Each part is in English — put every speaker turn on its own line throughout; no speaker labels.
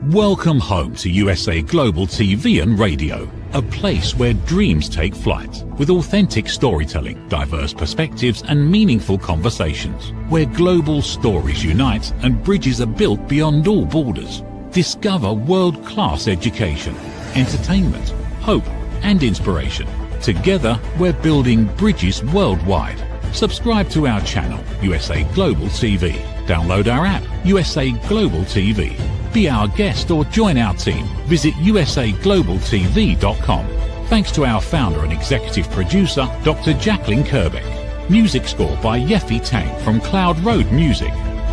Welcome home to USA Global TV and Radio, a place where dreams take flight, with authentic storytelling, diverse perspectives and meaningful conversations, where global stories unite and bridges are built beyond all borders. Discover world-class education, entertainment, hope and inspiration. Together, we're building bridges worldwide. Subscribe to our channel, USA Global TV. Download our app, USA Global TV. Be our guest or join our team. Visit usaglobaltv.com. Thanks to our founder and executive producer, Dr. Jacalyn Kerbeck. Music score by Yeffy Tang from Cloud Road Music.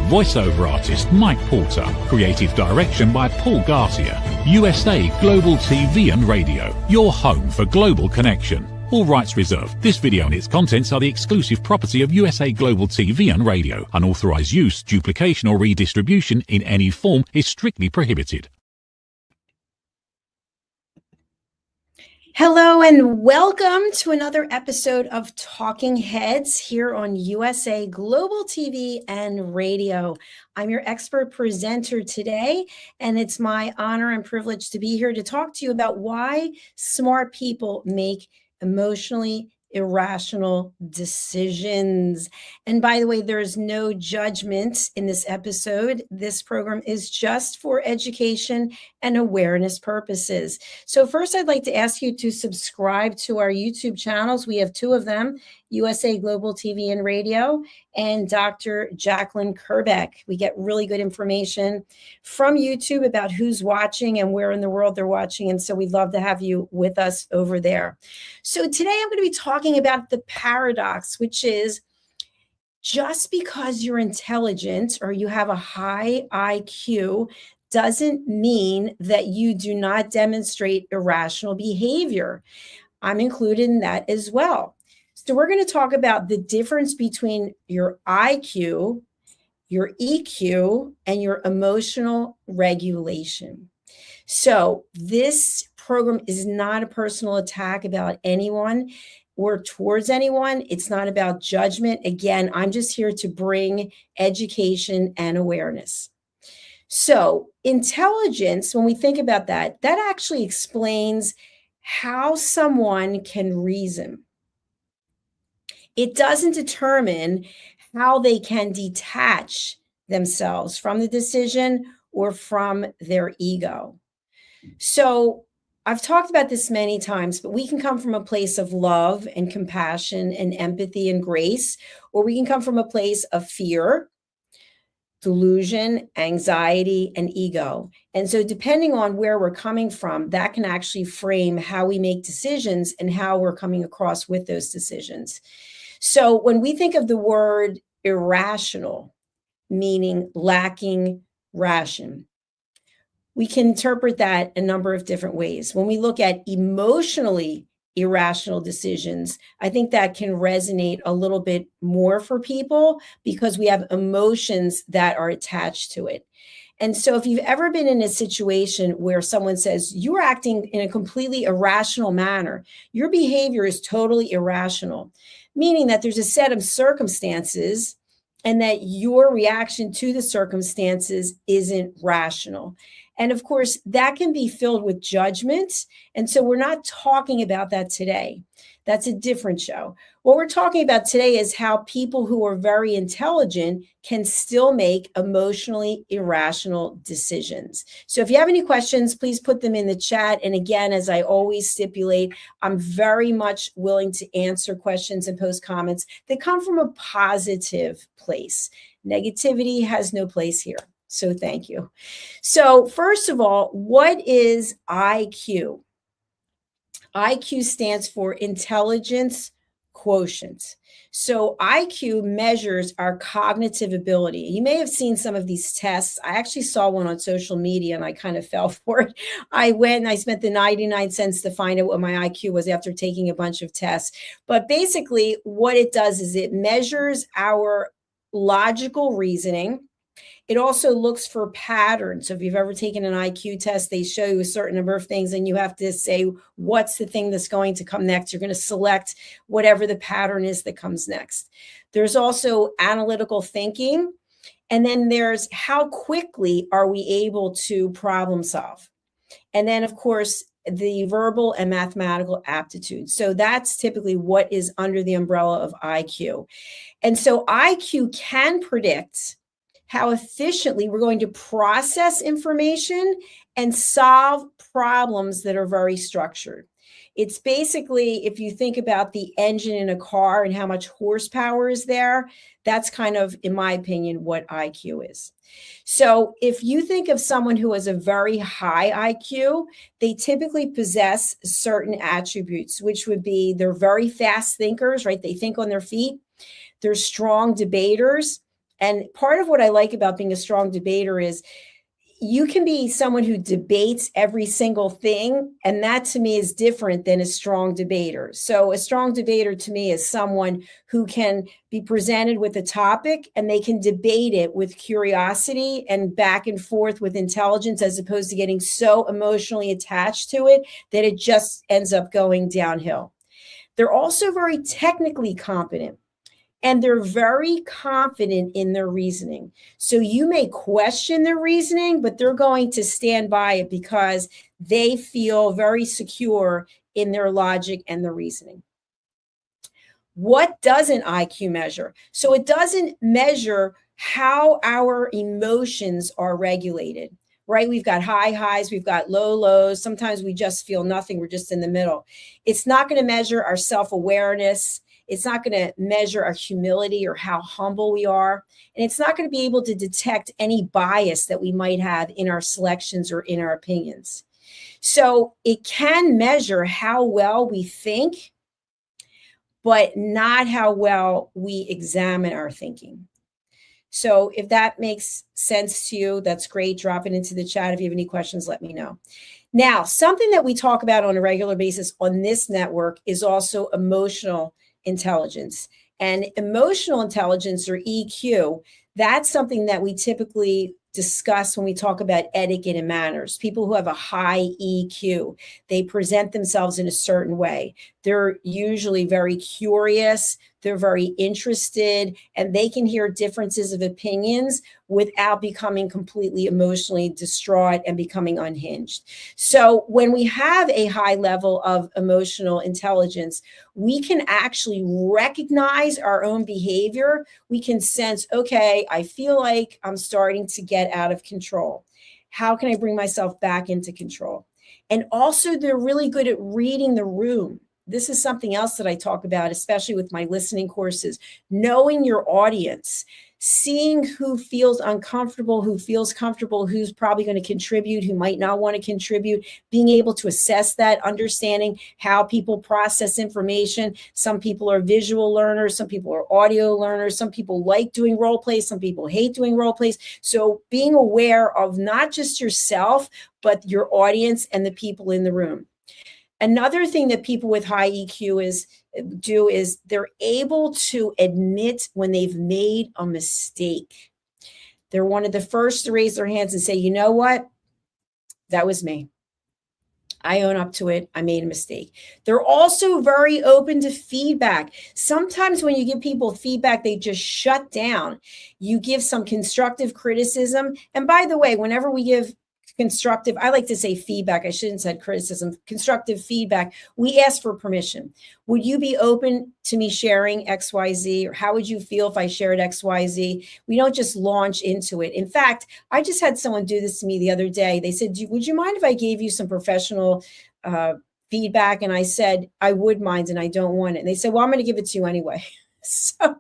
Voiceover artist Mike Porter. Creative direction by Paul Garcia. USA Global TV and Radio. Your home for global connection. All rights reserved. This video and its contents are the exclusive property of USA Global TV and Radio. Unauthorized use, duplication or redistribution in any form is strictly prohibited.
Hello and welcome to another episode of Talking Heads here on USA Global TV and Radio. I'm your expert presenter today, and it's my honor and privilege to be here to talk to you about why smart people make emotionally irrational decisions. And by the way, there's no judgment in this episode. This program is just for education and awareness purposes. So first, I'd like to ask you to subscribe to our YouTube channels. We have two of them, USA Global TV and Radio and Dr. Jacalyn Kerbeck. We get really good information from YouTube about who's watching and where in the world they're watching. And so we'd love to have you with us over there. So today I'm going to be talking about the paradox, which is just because you're intelligent or you have a high IQ doesn't mean that you do not demonstrate irrational behavior. I'm included in that as well. So we're going to talk about the difference between your IQ, your EQ, and your emotional regulation. So this program is not a personal attack about anyone or towards anyone. It's not about judgment. Again, I'm just here to bring education and awareness. So intelligence, when we think about that, that actually explains how someone can reason. It doesn't determine how they can detach themselves from the decision or from their ego. So I've talked about this many times, but we can come from a place of love and compassion and empathy and grace, or we can come from a place of fear, delusion, anxiety, and ego. And so depending on where we're coming from, that can actually frame how we make decisions and how we're coming across with those decisions. So when we think of the word irrational, meaning lacking ration, we can interpret that a number of different ways. When we look at emotionally irrational decisions, I think that can resonate a little bit more for people because we have emotions that are attached to it. And so if you've ever been in a situation where someone says you're acting in a completely irrational manner, your behavior is totally irrational, meaning that there's a set of circumstances and that your reaction to the circumstances isn't rational. And of course, that can be filled with judgment. And so we're not talking about that today. That's a different show. What we're talking about today is how people who are very intelligent can still make emotionally irrational decisions. So if you have any questions, please put them in the chat. And again, as I always stipulate, I'm very much willing to answer questions and post comments that come from a positive place. Negativity has no place here. So thank you. So first of all, what is IQ? IQ stands for intelligence quotient. So IQ measures our cognitive ability. You may have seen some of these tests. I actually saw one on social media and I kind of fell for it. I went and I spent the 99 cents to find out what my IQ was after taking a bunch of tests. But basically what it does is it measures our logical reasoning. It also looks for patterns. So if you've ever taken an IQ test, they show you a certain number of things and you have to say, what's the thing that's going to come next? You're going to select whatever the pattern is that comes next. There's also analytical thinking. And then there's how quickly are we able to problem solve? And then, of course, the verbal and mathematical aptitude. So that's typically what is under the umbrella of IQ. And so IQ can predict how efficiently we're going to process information and solve problems that are very structured. It's basically, if you think about the engine in a car and how much horsepower is there, that's kind of, in my opinion, what IQ is. So if you think of someone who has a very high IQ, they typically possess certain attributes, which would be they're very fast thinkers, right? They think on their feet. They're strong debaters. And part of what I like about being a strong debater is you can be someone who debates every single thing. And that to me is different than a strong debater. So a strong debater to me is someone who can be presented with a topic and they can debate it with curiosity and back and forth with intelligence, as opposed to getting so emotionally attached to it that it just ends up going downhill. They're also very technically competent. And they're very confident in their reasoning. So you may question their reasoning, but they're going to stand by it because they feel very secure in their logic and their reasoning. What doesn't IQ measure? So it doesn't measure how our emotions are regulated, right? We've got high highs, we've got low lows. Sometimes we just feel nothing. We're just in the middle. It's not going to measure our self-awareness. It's not going to measure our humility or how humble we are. And it's not going to be able to detect any bias that we might have in our selections or in our opinions. So it can measure how well we think, but not how well we examine our thinking. So if that makes sense to you, that's great. Drop it into the chat. If you have any questions, let me know. Now, something that we talk about on a regular basis on this network is also emotional intelligence. And emotional intelligence, or EQ, that's something that we typically discuss when we talk about etiquette and manners. People who have a high EQ, they present themselves in a certain way. They're usually very curious, they're very interested, and they can hear differences of opinions without becoming completely emotionally distraught and becoming unhinged. So when we have a high level of emotional intelligence, we can actually recognize our own behavior. We can sense, okay, I feel like I'm starting to get out of control. How can I bring myself back into control? And also, they're really good at reading the room. This is something else that I talk about, especially with my listening courses, knowing your audience, seeing who feels uncomfortable, who feels comfortable, who's probably going to contribute, who might not want to contribute, being able to assess that, understanding how people process information. Some people are visual learners, some people are audio learners, some people like doing role plays, some people hate doing role plays. So being aware of not just yourself, but your audience and the people in the room. Another thing that people with high EQ is they're able to admit when they've made a mistake. They're one of the first to raise their hands and say, you know what? That was me. I own up to it. I made a mistake. They're also very open to feedback. Sometimes when you give people feedback, they just shut down. You give some constructive criticism. And by the way, whenever we give constructive, I like to say feedback, I shouldn't say criticism, constructive feedback, we ask for permission. Would you be open to me sharing XYZ? Or how would you feel if I shared XYZ? We don't just launch into it. In fact, I just had someone do this to me the other day. They said, would you mind if I gave you some professional feedback? And I said, I would mind, and I don't want it. And they said, well, I'm going to give it to you anyway. So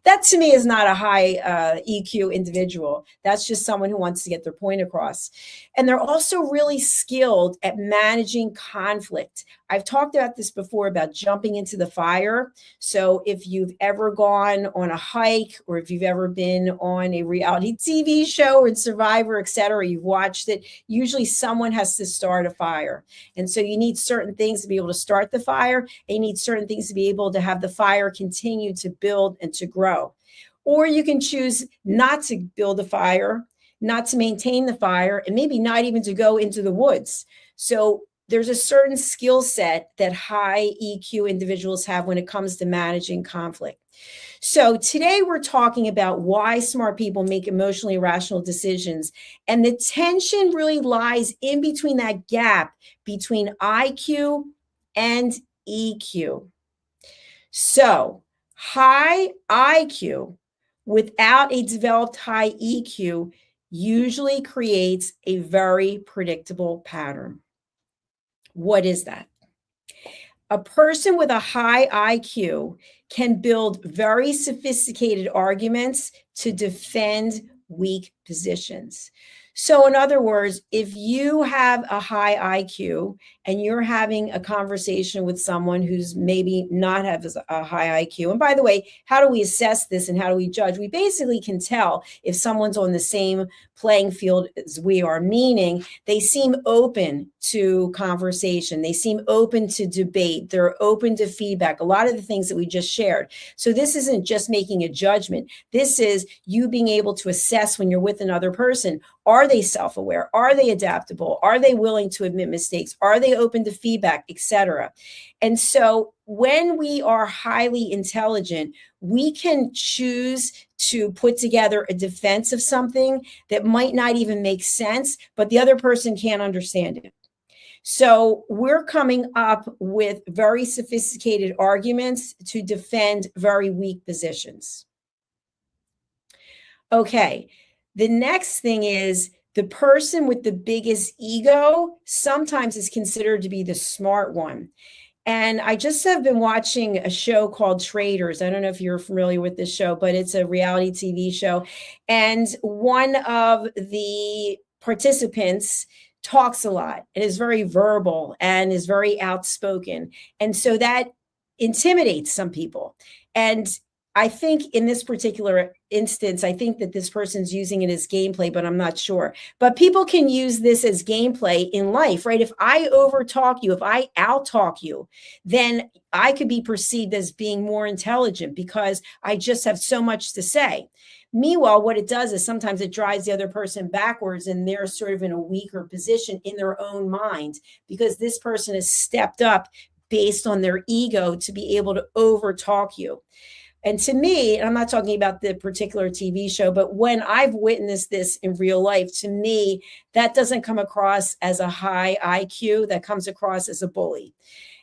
that to me is not a high EQ individual. That's just someone who wants to get their point across. And they're also really skilled at managing conflict. I've talked about this before about jumping into the fire. So if you've ever gone on a hike, or if you've ever been on a reality TV show or Survivor, et cetera, you've watched it, usually someone has to start a fire. And so you need certain things to be able to start the fire, and you need certain things to be able to have the fire continue to build and to grow. Or you can choose not to build a fire, not to maintain the fire, and maybe not even to go into the woods. So there's a certain skill set that high EQ individuals have when it comes to managing conflict. So today we're talking about why smart people make emotionally irrational decisions. And the tension really lies in between that gap between IQ and EQ. So high IQ without a developed high EQ usually creates a very predictable pattern. What is that? A person with a high IQ can build very sophisticated arguments to defend weak positions. So, in other words, if you have a high IQ and you're having a conversation with someone who's maybe not have a high IQ, and by the way, how do we assess this and how do we judge? We basically can tell if someone's on the same playing field as we are, meaning they seem open to conversation, they seem open to debate, they're open to feedback, a lot of the things that we just shared. So this isn't just making a judgment. This is you being able to assess when you're with another person. Are they self-aware? Are they adaptable? Are they willing to admit mistakes? Are they open to feedback, etc.? And so when we are highly intelligent, we can choose to put together a defense of something that might not even make sense, but the other person can't understand it. So we're coming up with very sophisticated arguments to defend very weak positions. Okay, the next thing is the person with the biggest ego sometimes is considered to be the smart one. And I just have been watching a show called Traders. I don't know if you're familiar with this show, but it's a reality TV show. And one of the participants talks a lot and is very verbal and is very outspoken. And so that intimidates some people. And I think in this particular instance, I think that this person's using it as gameplay, but I'm not sure. But people can use this as gameplay in life, right? If I overtalk you, if I outtalk you, then I could be perceived as being more intelligent because I just have so much to say. Meanwhile, what it does is sometimes it drives the other person backwards and they're sort of in a weaker position in their own mind because this person has stepped up based on their ego to be able to overtalk you. And to me, and I'm not talking about the particular TV show, but when I've witnessed this in real life, to me, that doesn't come across as a high IQ, that comes across as a bully.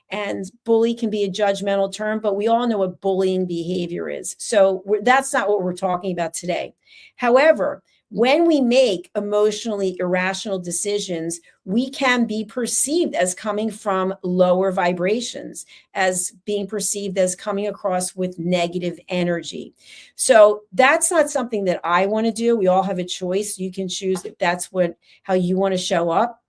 And bully can be a judgmental term, but we all know what bullying behavior is. So that's not what we're talking about today. However, when we make emotionally irrational decisions, we can be perceived as coming from lower vibrations, as being perceived as coming across with negative energy. So that's not something that I want to do. We all have a choice. You can choose if that's how you want to show up.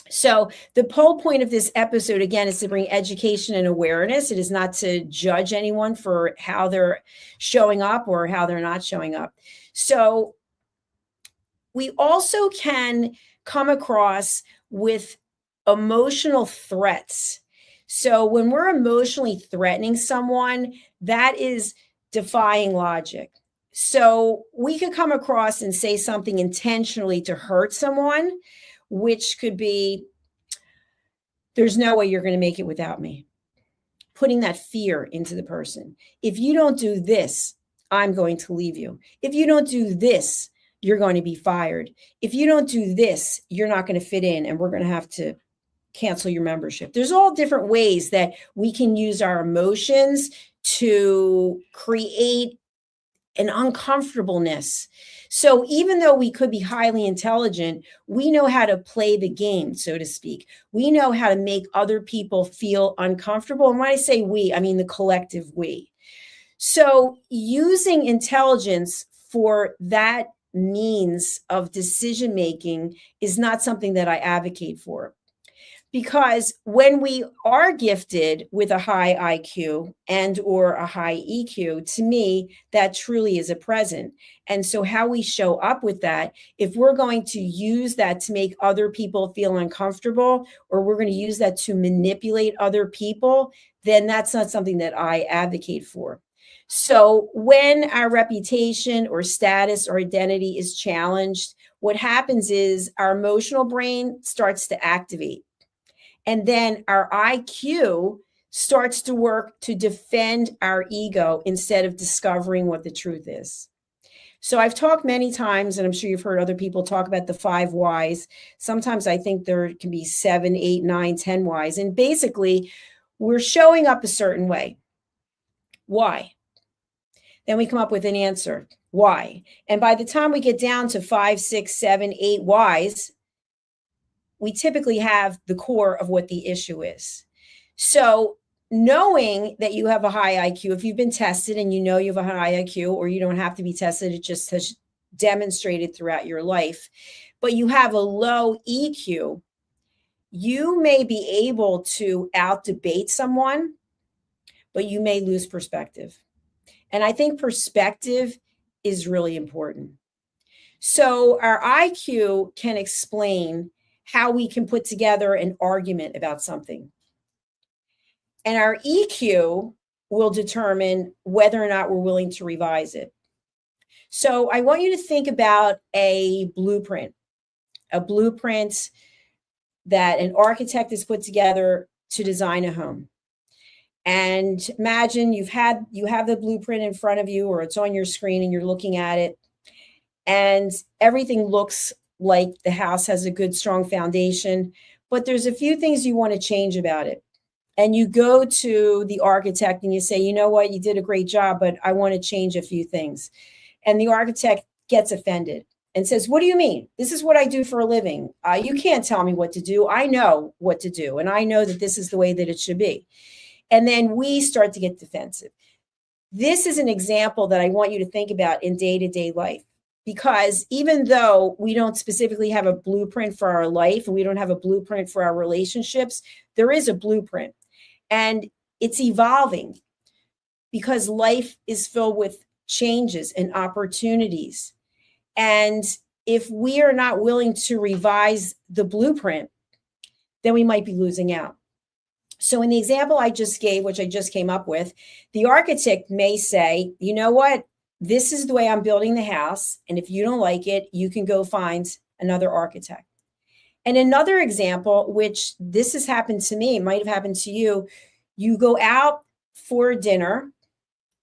So the whole point of this episode, again, is to bring education and awareness. It is not to judge anyone for how they're showing up or how they're not showing up. So we also can come across with emotional threats. So when we're emotionally threatening someone, that is defying logic. So we could come across and say something intentionally to hurt someone, which could be, there's no way you're going to make it without me. Putting that fear into the person. If you don't do this, I'm going to leave you. If you don't do this, you're going to be fired. If you don't do this, you're not going to fit in and we're going to have to cancel your membership. There's all different ways that we can use our emotions to create an uncomfortableness. So even though we could be highly intelligent, we know how to play the game, so to speak. We know how to make other people feel uncomfortable. And when I say we, I mean the collective we. So using intelligence for that means of decision making is not something that I advocate for. Because when we are gifted with a high IQ and or a high EQ, to me, that truly is a present. And so how we show up with that, if we're going to use that to make other people feel uncomfortable, or we're going to use that to manipulate other people, then that's not something that I advocate for. So when our reputation or status or identity is challenged, what happens is our emotional brain starts to activate. And then our IQ starts to work to defend our ego instead of discovering what the truth is. So I've talked many times, and I'm sure you've heard other people talk about the 5 whys. Sometimes I think there can be 7, 8, 9, 10 whys. And basically, we're showing up a certain way. Why? Then we come up with an answer. Why? And by the time we get down to 5, 6, 7, 8 whys, we typically have the core of what the issue is. So knowing that you have a high IQ, if you've been tested and you know you have a high IQ, or you don't have to be tested, it just has demonstrated throughout your life, but you have a low EQ, you may be able to out-debate someone, but you may lose perspective. And I think perspective is really important. So our IQ can explain how we can put together an argument about something. And our EQ will determine whether or not we're willing to revise it. So I want you to think about a blueprint that an architect has put together to design a home. And imagine you have the blueprint in front of you, or it's on your screen and you're looking at it, and everything looks like the house has a good, strong foundation, but there's a few things you want to change about it. And you go to the architect and you say, you know what, you did a great job, but I want to change a few things. And the architect gets offended and says, what do you mean? This is what I do for a living. You can't tell me what to do. I know what to do. And I know that this is the way that it should be. And then we start to get defensive. This is an example that I want you to think about in day-to-day life. Because even though we don't specifically have a blueprint for our life and we don't have a blueprint for our relationships, there is a blueprint, and it's evolving because life is filled with changes and opportunities. And if we are not willing to revise the blueprint, then we might be losing out. So in the example I just gave, which I just came up with, the architect may say, you know what? This is the way I'm building the house. And if you don't like it, you can go find another architect. And another example, which this has happened to me, it might have happened to you, you go out for dinner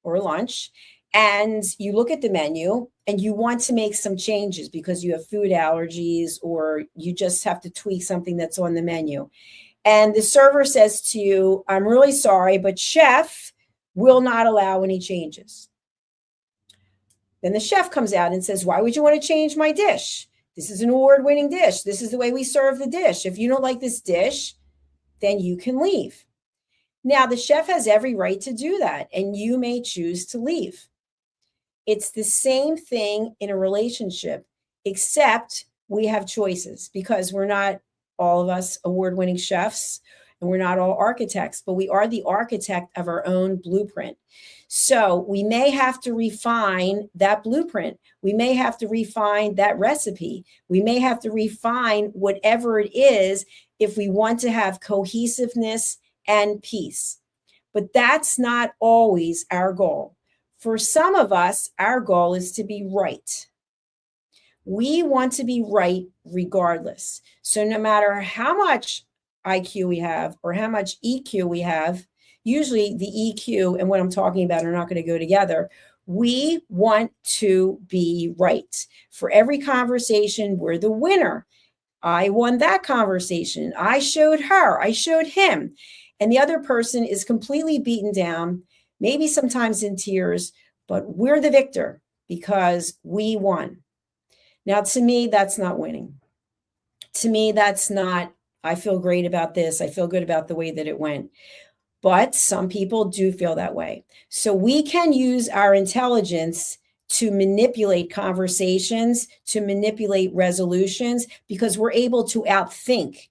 or lunch and you look at the menu and you want to make some changes because you have food allergies or you just have to tweak something that's on the menu. And the server says to you, I'm really sorry, but chef will not allow any changes. Then the chef comes out and says, why would you want to change my dish? This is an award-winning dish. This is the way we serve the dish. If you don't like this dish, then you can leave. Now, the chef has every right to do that, and you may choose to leave. It's the same thing in a relationship, except we have choices because we're not all of us award-winning chefs and we're not all architects, but we are the architect of our own blueprint. So we may have to refine that blueprint. We may have to refine that recipe. We may have to refine whatever it is if we want to have cohesiveness and peace. But that's not always our goal. For some of us, our goal is to be right. We want to be right regardless. So no matter how much IQ we have or how much EQ we have, usually the EQ and what I'm talking about are not going to go together. We want to be right. For every conversation, we're the winner. I won that conversation. I showed her. I showed him. And the other person is completely beaten down, maybe sometimes in tears, but we're the victor because we won. Now, to me, that's not winning. To me, that's not, I feel great about this. I feel good about the way that it went. But some people do feel that way. So we can use our intelligence to manipulate conversations, to manipulate resolutions, because we're able to outthink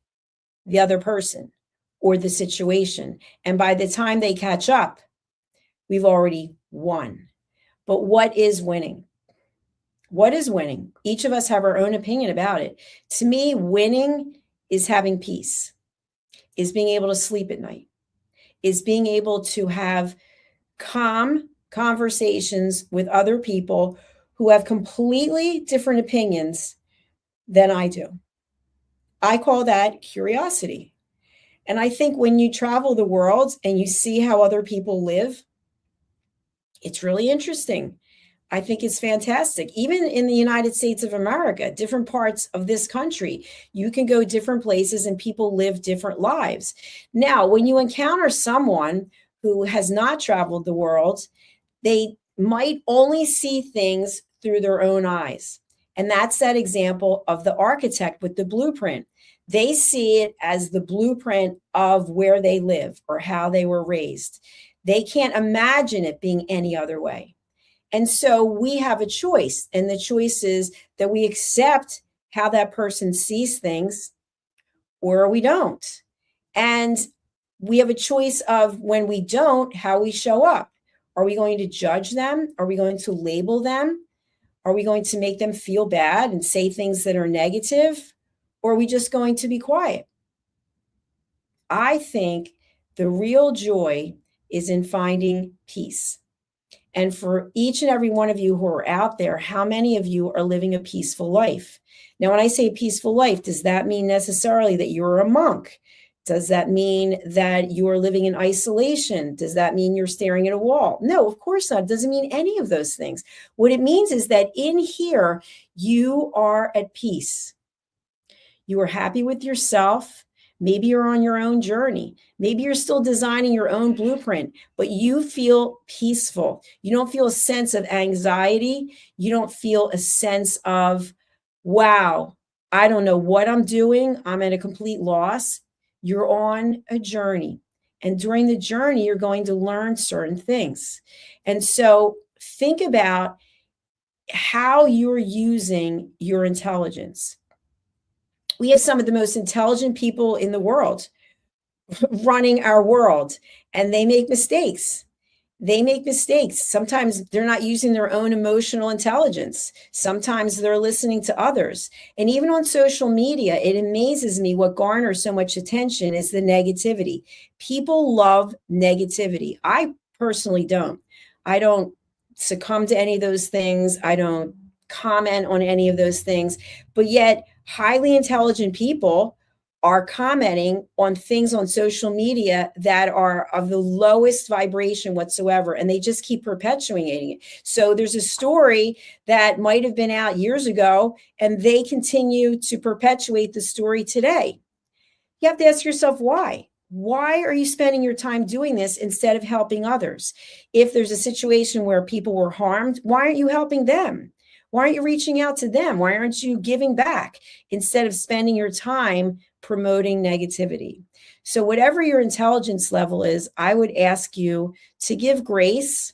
the other person or the situation. And by the time they catch up, we've already won. But what is winning? What is winning? Each of us have our own opinion about it. To me, winning is having peace, is being able to sleep at night, is being able to have calm conversations with other people who have completely different opinions than I do. I call that curiosity. And I think when you travel the world and you see how other people live, it's really interesting. I think it's fantastic. Even in the United States of America, different parts of this country, you can go different places and people live different lives. Now, when you encounter someone who has not traveled the world, they might only see things through their own eyes. And that's that example of the architect with the blueprint. They see it as the blueprint of where they live or how they were raised. They can't imagine it being any other way. And so we have a choice, and the choice is that we accept how that person sees things or we don't. And we have a choice of, when we don't, how we show up. Are we going to judge them? Are we going to label them? Are we going to make them feel bad and say things that are negative? Or are we just going to be quiet? I think the real joy is in finding peace. And for each and every one of you who are out there, how many of you are living a peaceful life? Now, when I say peaceful life, does that mean necessarily that you're a monk? Does that mean that you are living in isolation? Does that mean you're staring at a wall? No, of course not. It doesn't mean any of those things. What it means is that in here, you are at peace. You are happy with yourself. Maybe you're on your own journey. Maybe you're still designing your own blueprint, but you feel peaceful. You don't feel a sense of anxiety. You don't feel a sense of, wow, I don't know what I'm doing. I'm at a complete loss. You're on a journey. And during the journey, you're going to learn certain things. And so think about how you're using your intelligence. We have some of the most intelligent people in the world running our world, and they make mistakes. They make mistakes. Sometimes they're not using their own emotional intelligence. Sometimes they're listening to others. And even on social media, it amazes me what garners so much attention is the negativity. People love negativity. I personally don't. I don't succumb to any of those things. I don't comment on any of those things. But yet, highly intelligent people are commenting on things on social media that are of the lowest vibration whatsoever, and they just keep perpetuating it. So there's a story that might have been out years ago, and they continue to perpetuate the story today. You have to ask yourself why. Why are you spending your time doing this instead of helping others? If there's a situation where people were harmed, why aren't you helping them? Why aren't you reaching out to them? Why aren't you giving back instead of spending your time promoting negativity? So whatever your intelligence level is, I would ask you to give grace,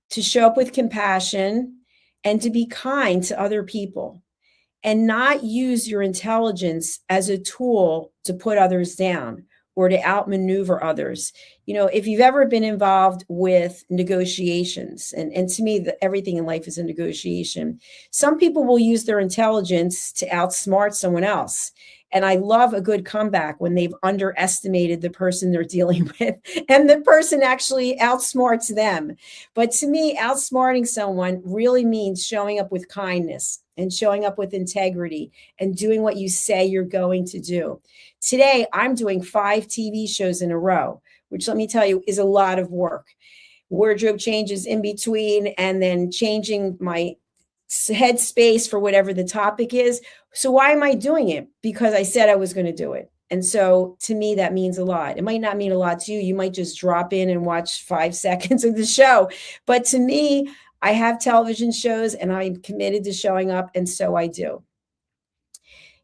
to show up with compassion, and to be kind to other people, and not use your intelligence as a tool to put others down or to outmaneuver others. You know, if you've ever been involved with negotiations, and to me, everything in life is a negotiation, some people will use their intelligence to outsmart someone else. And I love a good comeback when they've underestimated the person they're dealing with and the person actually outsmarts them. But to me, outsmarting someone really means showing up with kindness and showing up with integrity and doing what you say you're going to do. Today, I'm doing 5 TV shows in a row, which, let me tell you, is a lot of work. Wardrobe changes in between, and then changing my headspace for whatever the topic is. So why am I doing it? Because I said I was going to do it. And so to me, that means a lot. It might not mean a lot to you. You might just drop in and watch 5 seconds of the show. But to me, I have television shows and I'm committed to showing up. And so I do.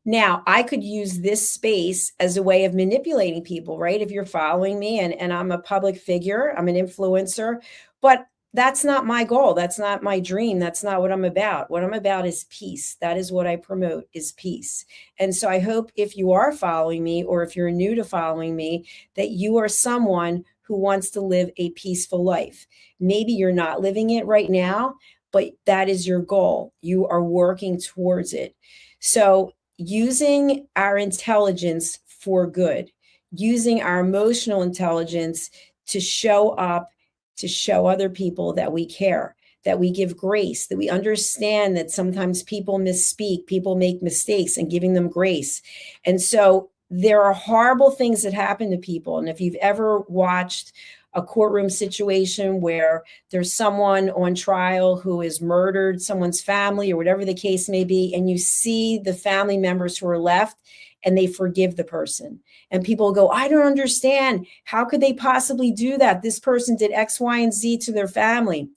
Now, I could use this space as a way of manipulating people, right? If you're following me and I'm a public figure, I'm an influencer, but that's not my goal. That's not my dream. That's not what I'm about. What I'm about is peace. That is what I promote, is peace. And so I hope if you are following me, or if you're new to following me, that you are someone who wants to live a peaceful life. Maybe you're not living it right now, but that is your goal. You are working towards it. So using our intelligence for good, using our emotional intelligence to show up, to show other people that we care, that we give grace, that we understand that sometimes people misspeak, people make mistakes, and giving them grace. And so there are horrible things that happen to people. And if you've ever watched a courtroom situation where there's someone on trial who has murdered someone's family or whatever the case may be, and you see the family members who are left and they forgive the person, and people go, I don't understand. How could they possibly do that? This person did X, Y, and Z to their family.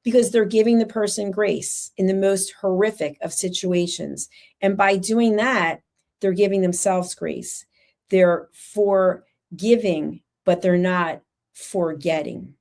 Because they're giving the person grace in the most horrific of situations. And by doing that, they're giving themselves grace. They're forgiving, but they're not forgetting.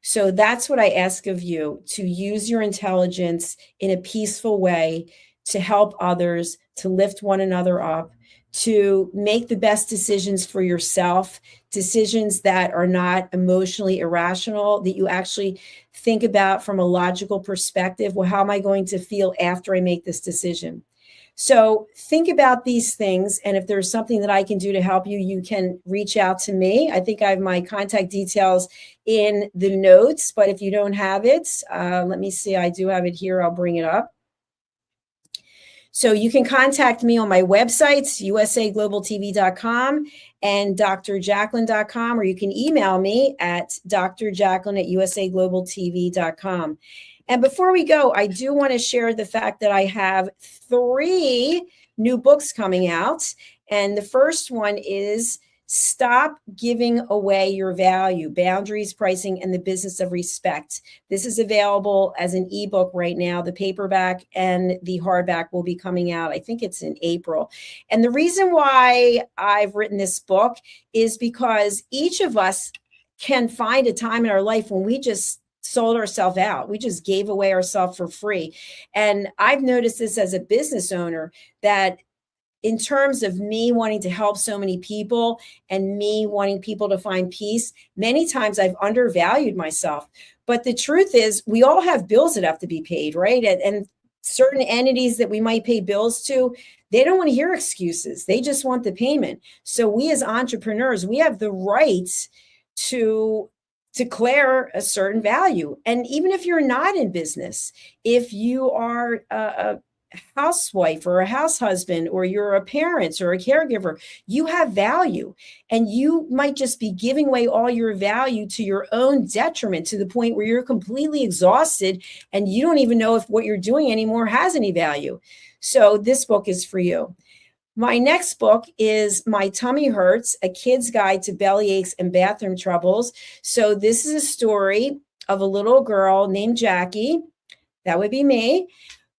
So that's what I ask of you, to use your intelligence in a peaceful way to help others, to lift one another up, to make the best decisions for yourself, decisions that are not emotionally irrational, that you actually think about from a logical perspective. Well, how am I going to feel after I make this decision? So think about these things. And if there's something that I can do to help you, you can reach out to me. I think I have my contact details in the notes, but if you don't have it, let me see. I do have it here. I'll bring it up. So you can contact me on my websites, usaglobaltv.com and drjacalyn.com, or you can email me at drjacalyn@usaglobaltv.com. And before we go, I do want to share the fact that I have 3 new books coming out. And the first one is Stop Giving Away Your Value, Boundaries, Pricing, and the Business of Respect. This is available as an ebook right now. The paperback and the hardback will be coming out. I think it's in April. And the reason why I've written this book is because each of us can find a time in our life when we just sold ourselves out. We just gave away ourselves for free. And I've noticed this as a business owner, that in terms of me wanting to help so many people and me wanting people to find peace, many times I've undervalued myself. But the truth is, we all have bills that have to be paid, right? And certain entities that we might pay bills to, they don't want to hear excuses. They just want the payment. So we as entrepreneurs, we have the right to declare a certain value. And even if you're not in business, if you are a housewife or a house husband, or you're a parent or a caregiver, you have value, and you might just be giving away all your value to your own detriment, to the point where you're completely exhausted and you don't even know if what you're doing anymore has any value. So this book is for you. My next book is My Tummy Hurts, A Kid's Guide to Belly Aches and Bathroom Troubles. So this is a story of a little girl named Jackie, that would be me,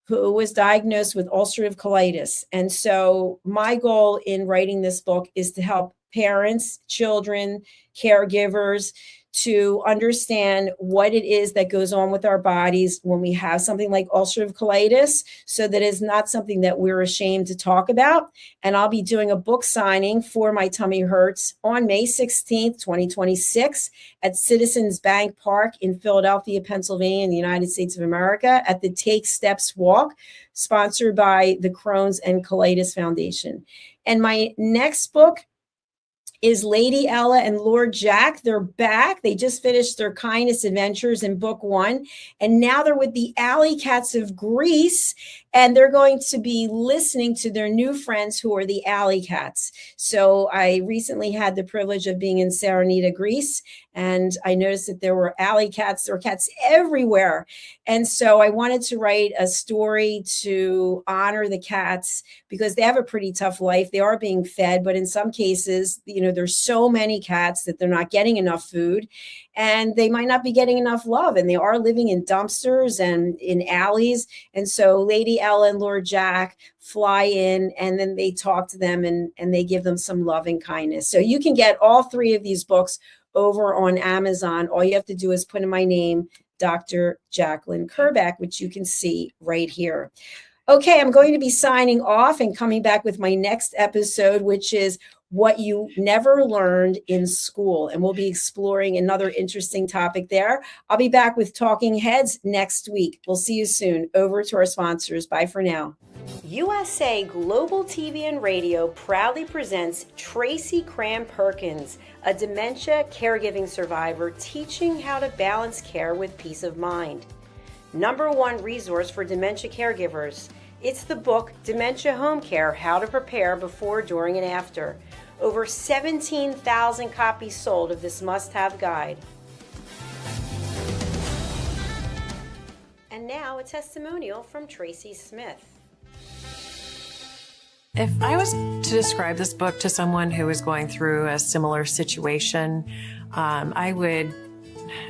who was diagnosed with ulcerative colitis. And so my goal in writing this book is to help parents, children, caregivers to understand what it is that goes on with our bodies when we have something like ulcerative colitis, so that it's not something that we're ashamed to talk about. And I'll be doing a book signing for My Tummy Hurts on May 16th, 2026 at Citizens Bank Park in Philadelphia, Pennsylvania, in the United States of America, at the Take Steps Walk, sponsored by the Crohn's and Colitis Foundation. And my next book is Lady Ella and Lord Jack. They're back. They just finished their Kindness Adventures in book 1. And now they're with the Alley Cats of Greece. And they're going to be listening to their new friends, who are the Alley Cats. So I recently had the privilege of being in Saronida, Greece. And I noticed that there were alley cats. There were cats everywhere. And so I wanted to write a story to honor the cats, because they have a pretty tough life. They are being fed, but in some cases, there's so many cats that they're not getting enough food, and they might not be getting enough love. And they are living in dumpsters and in alleys. And so Lady Ella and Lord Jack fly in, and then they talk to them and they give them some love and kindness. So you can get all 3 of these books over on Amazon. All you have to do is put in my name, Dr. Jacalyn Kerbeck, which you can see right here. Okay, I'm going to be signing off and coming back with my next episode, which is What You Never Learned in School. And we'll be exploring another interesting topic there. I'll be back with Talking Heads next week. We'll see you soon. Over to our sponsors. Bye for now. USA Global TV and Radio proudly presents Tracy Cram Perkins, a dementia caregiving survivor, teaching how to balance care with peace of mind. #1 resource for dementia caregivers. It's the book, Dementia Home Care, How to Prepare Before, During, and After. Over 17,000 copies sold of this must-have guide. And now a testimonial from Tracy Smith.
If I was to describe this book to someone who is going through a similar situation, I would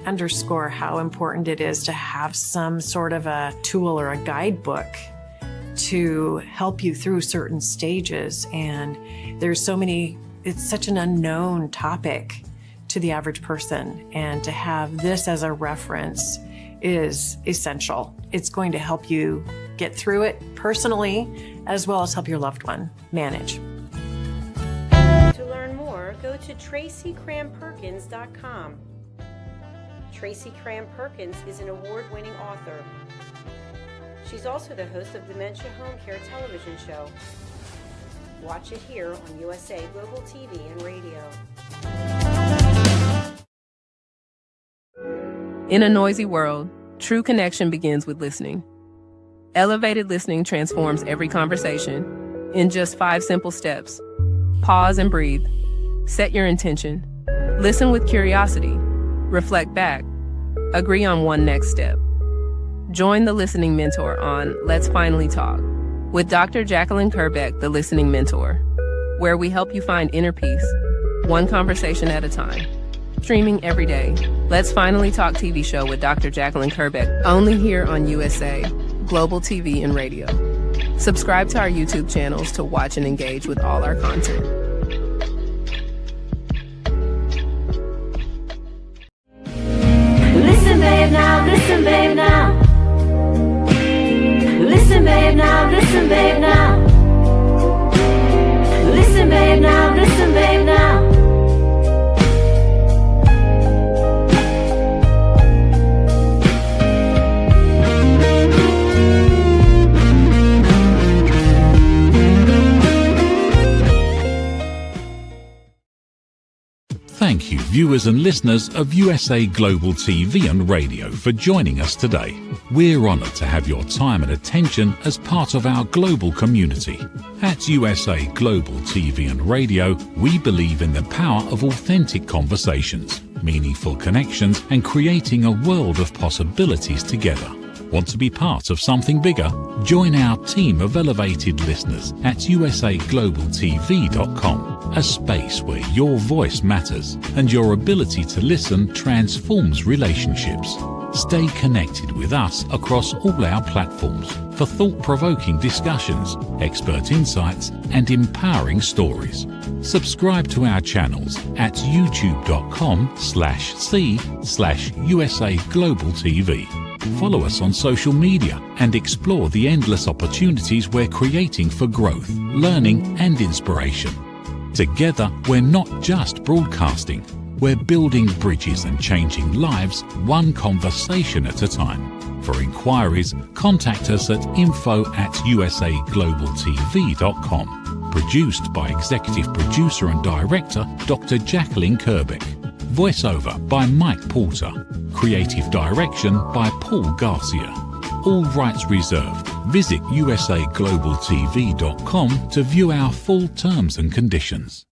underscore how important it is to have some sort of a tool or a guidebook to help you through certain stages. And there's so many, it's such an unknown topic to the average person. And to have this as a reference is essential. It's going to help you get through it personally, as well as help your loved one manage.
To learn more, go to TracyCramPerkins.com. Tracy Cram Perkins is an award-winning author. She's also the host of Dementia Home Care television show. Watch it here on USA Global TV and Radio.
In a noisy world, true connection begins with listening. Elevated listening transforms every conversation in just 5 simple steps. Pause and breathe. Set your intention. Listen with curiosity. Reflect back. Agree on one next step. Join the Listening Mentor on Let's Finally Talk with Dr. Jacalyn Kerbeck, the Listening Mentor, where we help you find inner peace, one conversation at a time. Streaming every day. Let's Finally Talk TV show with Dr. Jacalyn Kerbeck, only here on USA Global TV and Radio. Subscribe to our YouTube channels to watch and engage with all our content.
Listen, babe, now, listen, babe, now. Listen, babe, now, listen, babe, now. Listen, babe, now, listen, babe, now.
Thank you, viewers and listeners of USA Global TV and Radio, for joining us today. We're honoured to have your time and attention as part of our global community. At USA Global TV and Radio, we believe in the power of authentic conversations, meaningful connections, and creating a world of possibilities together. Want to be part of something bigger? Join our team of elevated listeners at usaglobaltv.com, a space where your voice matters and your ability to listen transforms relationships. Stay connected with us across all our platforms for thought-provoking discussions, expert insights, and empowering stories. Subscribe to our channels at youtube.com/c/USA-Global-TV. Follow us on social media and explore the endless opportunities we're creating for growth, learning, and inspiration. Together, we're not just broadcasting, we're building bridges and changing lives one conversation at a time. For inquiries, contact us at info@usaglobaltv.com. Produced by Executive Producer and Director Dr. Jacalyn Kerbeck. Voiceover by Mike Porter. Creative direction by Paul Garcia. All rights reserved. Visit usaglobaltv.com to view our full terms and conditions.